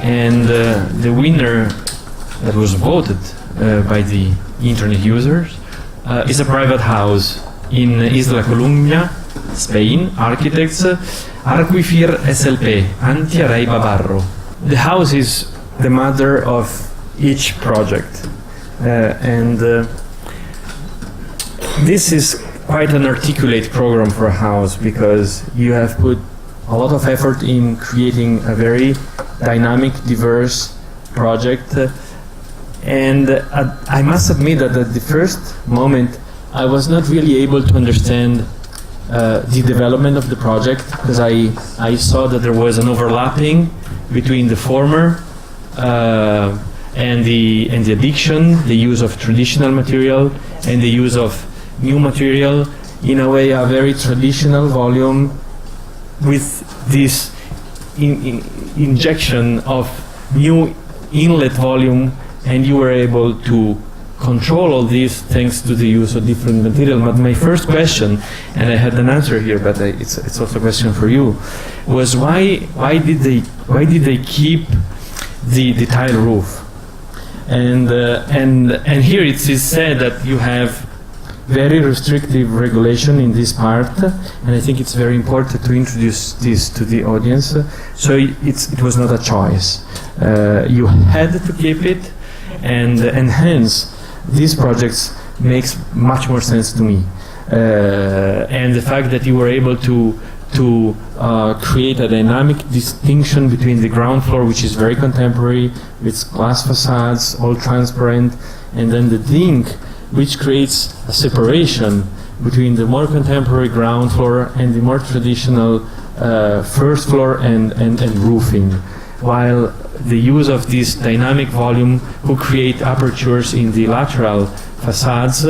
and the winner that was voted by the internet users is a private house in Isla Colunga, Spain. Architects Arquifyr, S.L.P, Antîa, Babarro. The house is the mother of each project, and this is quite an articulate program for a house, because you have put a lot of effort in creating a very dynamic, diverse project. And I must admit that at the first moment I was not really able to understand the development of the project, because I saw that there was an overlapping between the former and the addiction, the use of traditional material and the use of new material, in a way a very traditional volume with this injection of new inlet volume, and you were able to control all these thanks to the use of different material. But my first question, and I had an answer here, but it's also a question for you, was why did they keep the tile roof? And here it is said that you have very restrictive regulation in this part, and I think it's very important to introduce this to the audience. So it was not a choice. You had to keep it, and hence these projects makes much more sense to me. And the fact that you were able to create a dynamic distinction between the ground floor, which is very contemporary, with glass facades, all transparent, and then the zinc, which creates a separation between the more contemporary ground floor and the more traditional first floor and roofing, while the use of this dynamic volume who create apertures in the lateral facades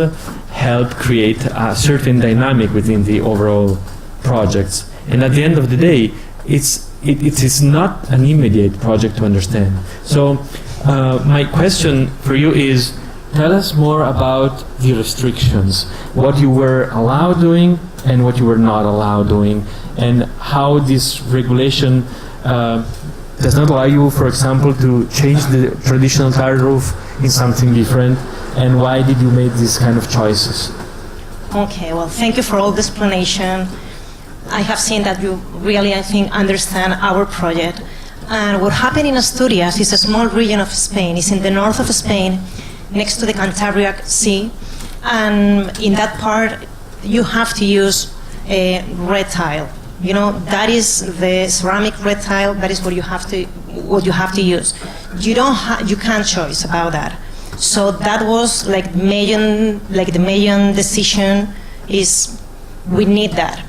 help create a certain dynamic within the overall projects. And at the end of the day, it is not an immediate project to understand. So my question for you is, tell us more about the restrictions, what you were allowed doing and what you were not allowed doing, and how this regulation does not allow you, for example, to change the traditional tile roof in something different, and why did you make these kind of choices? Okay, well, thank you for all the explanation. I have seen that you really, I think, understand our project. And what happened in Asturias is a small region of Spain. It's in the north of Spain, next to the Cantabrian Sea, and in that part you have to use a red tile. You know, that is the ceramic red tile. That is what you have to use. You can't choose about that. So that was like the main decision is we need that.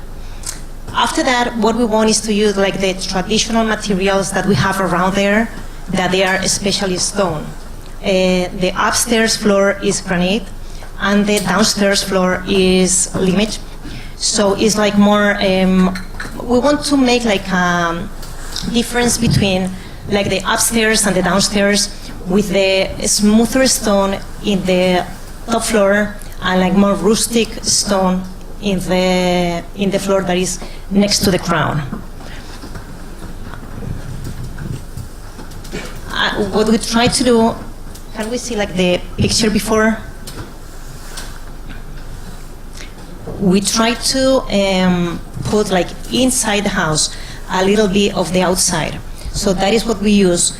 After that, what we want is to use like the traditional materials that we have around there, that they are especially stone. The upstairs floor is granite, and the downstairs floor is limit. So it's like more, we want to make like a difference between like the upstairs and the downstairs, with the smoother stone in the top floor and like more rustic stone in the floor that is next to the crown. What we try to do, can we see like the picture before? We try to put like inside the house a little bit of the outside. So that is what we use,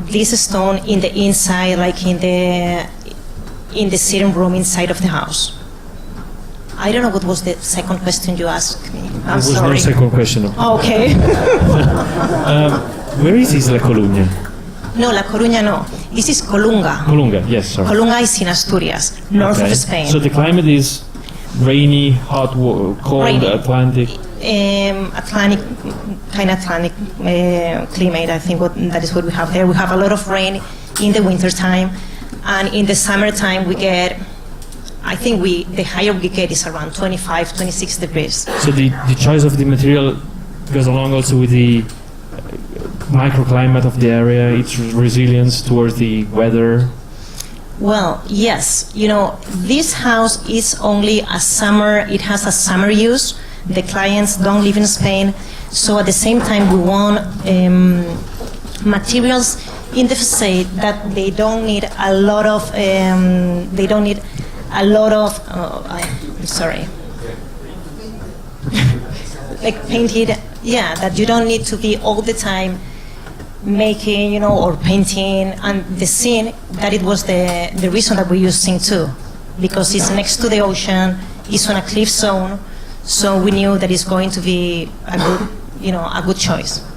this stone in the inside, like in the sitting room inside of the house. I don't know what was the second question you asked me. I'm sorry. Was no second question. Oh, okay. Where is Isla Colunga? No, La Coruña no. This is Colunga. Colunga, yes, sorry. Colunga is in Asturias, north of Spain. So the climate is rainy, hot, cold, rainy. Atlantic? Atlantic climate. I think that is what we have there. We have a lot of rain in the winter time, and in the summertime we get, I think the higher we get is around 25, 26 degrees. So the choice of the material goes along also with the microclimate of the area, its resilience towards the weather? Well, yes. You know, this house is only a summer, it has a summer use. The clients don't live in Spain, so at the same time we want materials in the facade that they don't need a lot of, I'm sorry, like painted, yeah, that you don't need to be all the time making, or painting, and the scene, that it was the reason that we used Scene 2, because it's next to the ocean, it's on a cliff zone, so we knew that it's going to be a good choice.